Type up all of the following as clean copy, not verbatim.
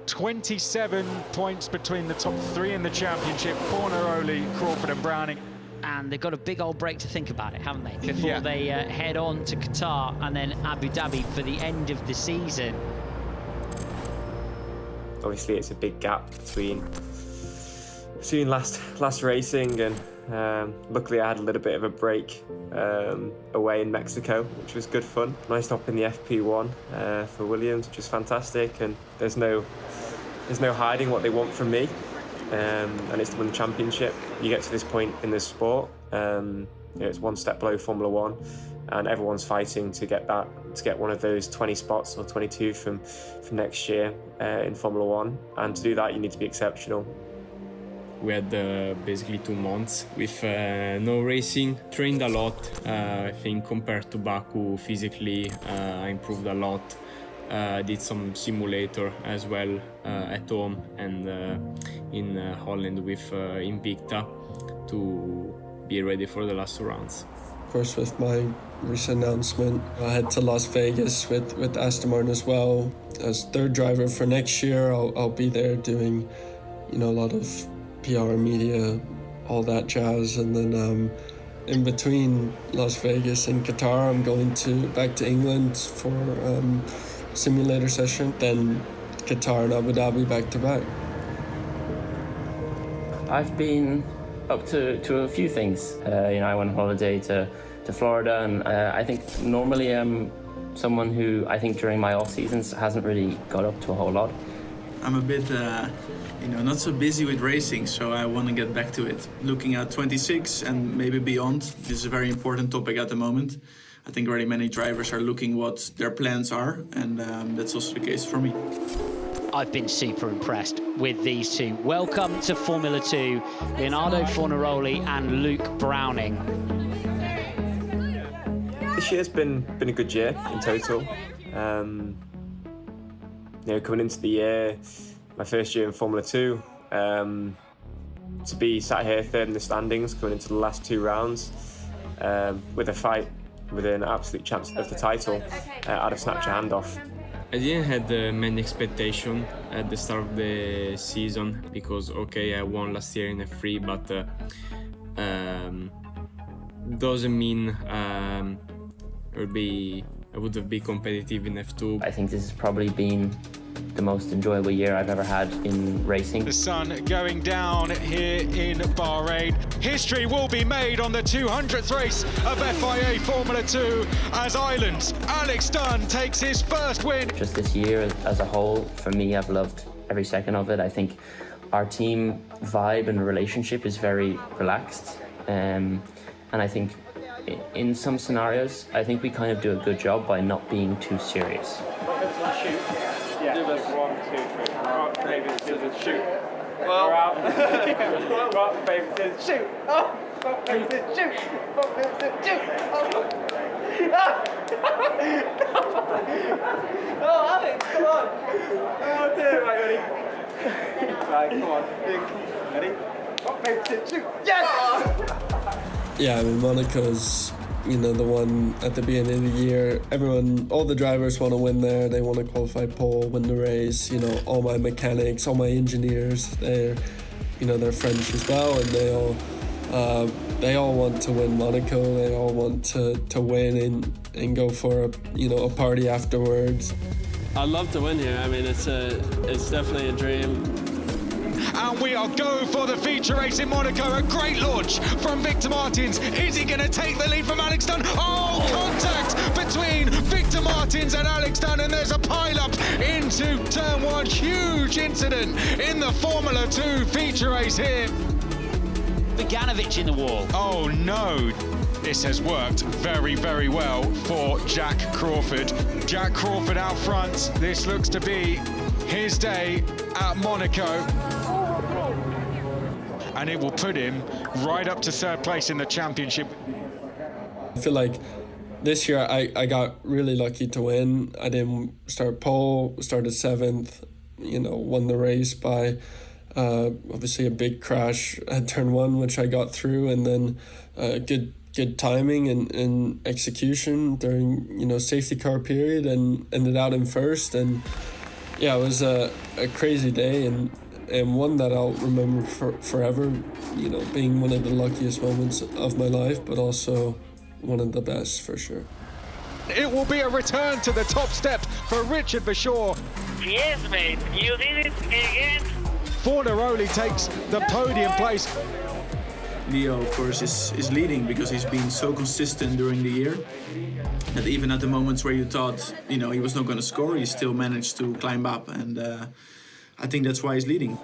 27 points between the top three in the championship, Fornaroli, Crawford and Browning. And they've got a big old break to think about it, haven't they? Before they head on to Qatar and then Abu Dhabi for the end of the season. Obviously, it's a big gap between last racing, and luckily I had a little bit of a break away in Mexico, which was good fun. Nice stop in the FP1 for Williams, which is fantastic, and there's no hiding what they want from me. And it's to win the championship. You get to this point in this sport, it's one step below Formula One, and everyone's fighting to get one of those 20 spots or 22 from next year in Formula One. And to do that, you need to be exceptional. We had basically 2 months with no racing. Trained a lot. I think compared to Baku, physically I improved a lot. Did some simulator as well at home and in Holland with Invicta to be ready for the last 2 rounds. Of course, with my recent announcement, I head to Las Vegas with Aston Martin as well. As third driver for next year, I'll be there doing, a lot of PR, media, all that jazz, and then in between Las Vegas and Qatar, I'm going back to England for simulator session, then Qatar and Abu Dhabi back to back. I've been up to a few things. I went on holiday to Florida, and I think normally I'm someone who I think during my off seasons hasn't really got up to a whole lot. I'm a bit not so busy with racing, so I want to get back to it. Looking at 26 and maybe beyond, this is a very important topic at the moment. I think already many drivers are looking what their plans are, and that's also the case for me. I've been super impressed with these two. Welcome to Formula 2, Leonardo Fornaroli and Luke Browning. This year's been a good year in total. Coming into the year, my first year in Formula 2, to be sat here third in the standings, going into the last 2 rounds, with a fight with an absolute chance of the title, I'd have snapped your hand off. I didn't have many expectations at the start of the season because, I won last year in F3, but doesn't mean I would have been competitive in F2. I think this has probably been the most enjoyable year I've ever had in racing. The sun going down here in Bahrain. History will be made on the 200th race of FIA Formula 2 as Ireland's Alex Dunn takes his first win. Just this year as a whole, for me, I've loved every second of it. I think our team vibe and relationship is very relaxed. And I think in some scenarios, I think we kind of do a good job by not being too serious. Yeah, just 1, 2, 3. Rock, paper, scissors, shoot. Well, Rock, paper, scissors, shoot. Oh, rock, paper, scissors, shoot. Rock, paper, scissors, shoot. oh, Alex, come on. Oh dear, right, ready? Right, come on. Ready? Rock, paper, scissors, shoot. Yes! Yeah, Monaco's the one at the beginning of the year. All the drivers want to win there. They want to qualify pole, win the race. All my mechanics, all my engineers, they're French as well, and they all want to win Monaco. They all want to win and go for a party afterwards. I'd love to win here. I mean, it's definitely a dream. And we are go for the feature race in Monaco. A great launch from Victor Martins. Is he going to take the lead from Alex Dunn? Oh, contact between Victor Martins and Alex Dunn, and there's a pile-up into turn 1. Huge incident in the Formula 2 feature race here. Bogdanovic in the wall. Oh no. This has worked very, very well for Jack Crawford. Jack Crawford out front. This looks to be his day at Monaco. And it will put him right up to 3rd place in the championship. I feel like this year I got really lucky to win. I didn't start pole, started 7th, won the race by obviously a big crash at turn 1, which I got through, and then good timing and execution during safety car period, and ended out in 1st. And Yeah, it was a crazy day and one that I'll remember forever, you know, being one of the luckiest moments of my life, but also one of the best for sure. It will be a return to the top step for Richard Verschoor. Yes, mate, you did it again. Fornaroli takes the podium place. Leo, of course, is leading because he's been so consistent during the year that even at the moments where you thought, you know, he was not going to score, he still managed to climb up, and I think that's why he's leading.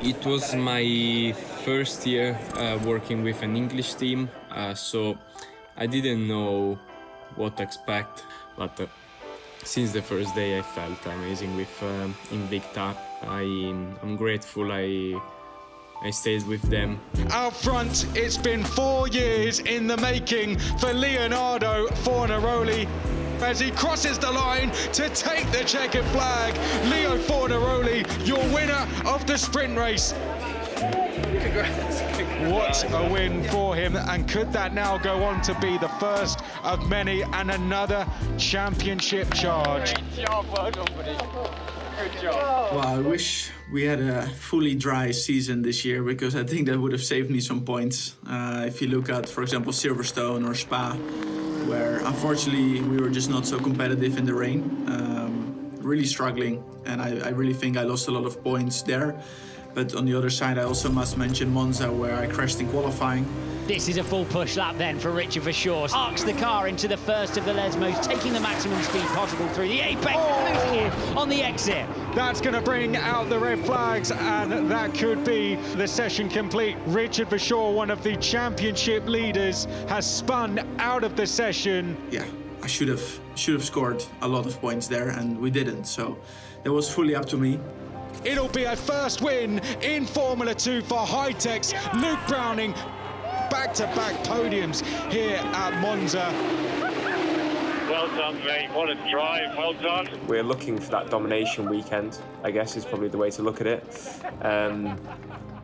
It was my first year working with an English team, so I didn't know what to expect, but since the first day I felt amazing with Invicta. I'm grateful I stayed with them. Out front, it's been 4 years in the making for Leonardo Fornaroli as he crosses the line to take the checkered flag. Leo Fornaroli, your winner of the sprint race. Congrats. What a win for him, and could that now go on to be the first of many and another championship charge? Great job, well done, buddy. Good job. Well, I wish we had a fully dry season this year because I think that would have saved me some points. If you look at, for example, Silverstone or Spa, where unfortunately we were just not so competitive in the rain, really struggling, and I really think I lost a lot of points there. But on the other side, I also must mention Monza, where I crashed in qualifying. This is a full push lap then for Richard Verschoor. Arcs the car into the first of the Lesmos, taking the maximum speed possible through the apex, losing it on the exit. That's going to bring out the red flags, and that could be the session complete. Richard Verschoor, one of the championship leaders, has spun out of the session. Yeah, I should have scored a lot of points there, and we didn't. So that was fully up to me. It'll be a first win in Formula 2 for High-Tech's Luke Browning. Back-to-back podiums here at Monza. Well done, mate. What a drive. Well done. We're looking for that domination weekend, I guess is probably the way to look at it.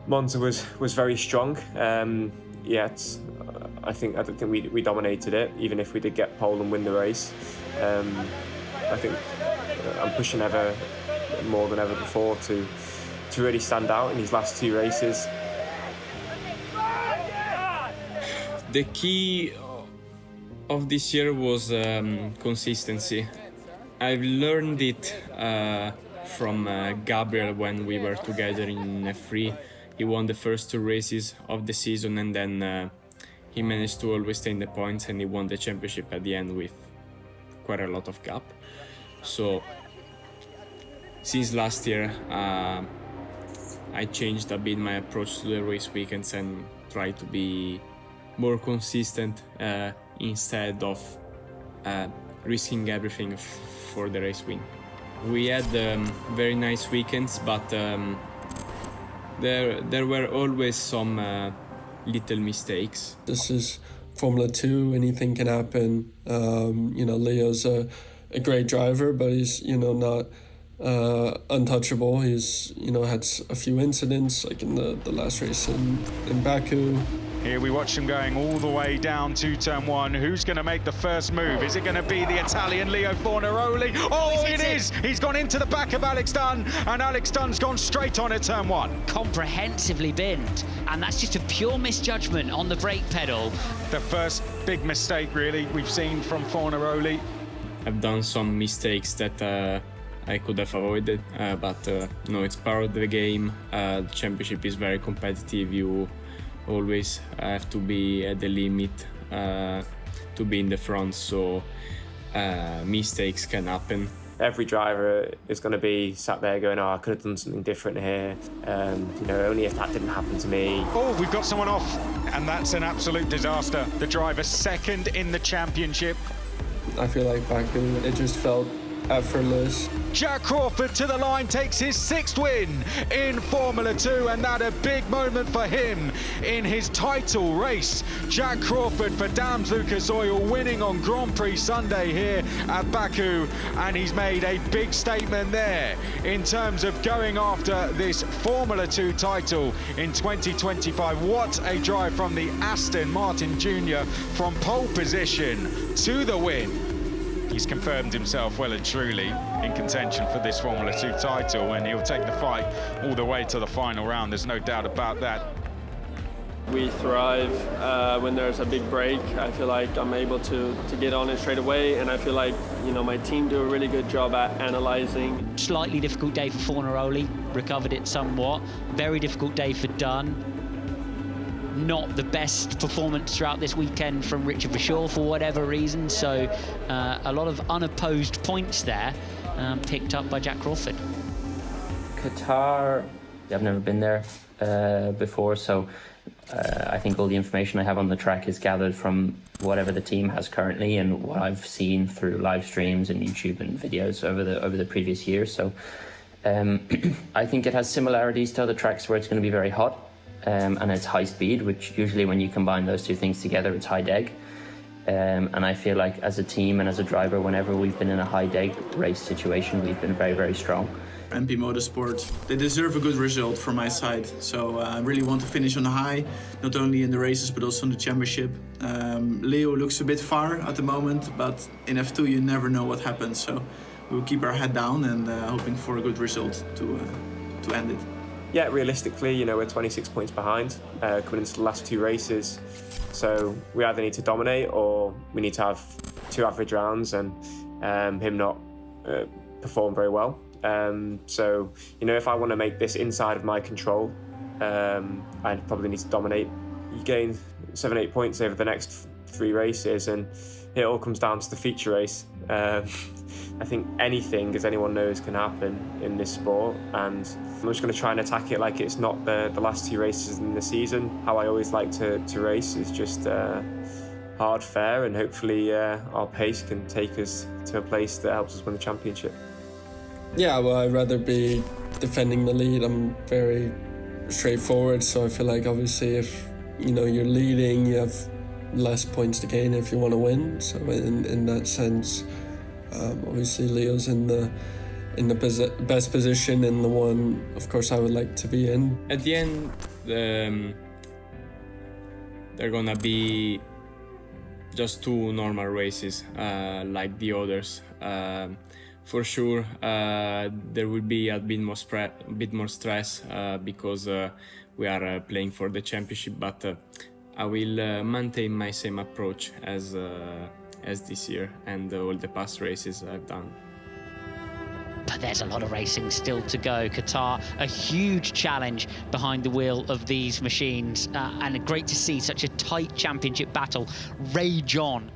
Monza was very strong, yet I don't think we dominated it, even if we did get pole and win the race. I think I'm pushing more than ever before to really stand out in these last two races. The key of this year was consistency. I've learned it from Gabriel when we were together in F3. He won the first two races of the season, and then he managed to always stay in the points, and he won the championship at the end with quite a lot of gap. So since last year, I changed a bit my approach to the race weekends and tried to be more consistent instead of risking everything for the race win. We had very nice weekends, but there were always some little mistakes. This is Formula 2, anything can happen. Leo's a great driver, but he's, not untouchable. He's, had a few incidents, like in the last race in Baku. Here we watch him going all the way down to turn one. Who's going to make the first move? Is it going to be the Italian Leo Fornaroli? Oh, it is! He's gone into the back of Alex Dunn, and Alex Dunn's gone straight on at turn one. Comprehensively binned, and that's just a pure misjudgment on the brake pedal. The first big mistake, really, we've seen from Fornaroli. I've done some mistakes that I could have avoided, but no, it's part of the game. The championship is very competitive. You always have to be at the limit to be in the front, so mistakes can happen. Every driver is going to be sat there going, I could have done something different here. Only if that didn't happen to me. Oh, we've got someone off, and that's an absolute disaster. The driver second in the championship. I feel like Baku, it just felt effortless. Jack Crawford to the line, takes his 6th win in Formula 2, and that a big moment for him in his title race. Jack Crawford for Dams Lucas Oil, winning on Grand Prix Sunday here at Baku, and he's made a big statement there in terms of going after this Formula 2 title in 2025. What a drive from the Aston Martin Jr. from pole position to the win. He's confirmed himself well and truly in contention for this Formula 2 title, and he'll take the fight all the way to the final round. There's no doubt about that. We thrive when there's a big break. I feel like I'm able to get on it straight away, and I feel like, you know, my team do a really good job at analyzing. Slightly difficult day for Fornaroli, recovered it somewhat. Very difficult day for Dunn. Not the best performance throughout this weekend from Richard Verschoor for whatever reason, so a lot of unopposed points there picked up by Jack Crawford. Qatar, I've never been there before, so I think all the information I have on the track is gathered from whatever the team has currently and what I've seen through live streams and YouTube and videos over the previous years. So I think it has similarities to other tracks where it's going to be very hot and it's high speed, which usually when you combine those two things together, it's high deg. And I feel like as a team and as a driver, whenever we've been in a high deg race situation, we've been very, very strong. MP Motorsport, they deserve a good result from my side. So I really want to finish on a high, not only in the races but also in the championship. Leo looks a bit far at the moment, but in F2 you never know what happens. So we'll keep our head down and hoping for a good result to end it. Yeah, realistically, you know, we're 26 points behind coming into the last two races. So we either need to dominate or we need to have two average rounds and him not perform very well. So, you know, if I want to make this inside of my control, I probably need to dominate. You gain 7-8 points over the next three races and it all comes down to the feature race. I think anything, as anyone knows, can happen in this sport, and I'm just going to try and attack it like it's not the last two races in the season. How I always like to race is just hard, fair, and hopefully our pace can take us to a place that helps us win the championship. Yeah, well, I'd rather be defending the lead. I'm very straightforward, so I feel like obviously if, you know, you're leading, you have less points to gain if you want to win. So in that sense, obviously Leo's in the best position and the one, of course, I would like to be in. At the end, they're gonna be just two normal races like the others. For sure, there will be a bit more stress because we are playing for the championship, but I will maintain my same approach as this year and all the past races I've done. But there's a lot of racing still to go. Qatar, a huge challenge behind the wheel of these machines, and great to see such a tight championship battle rage on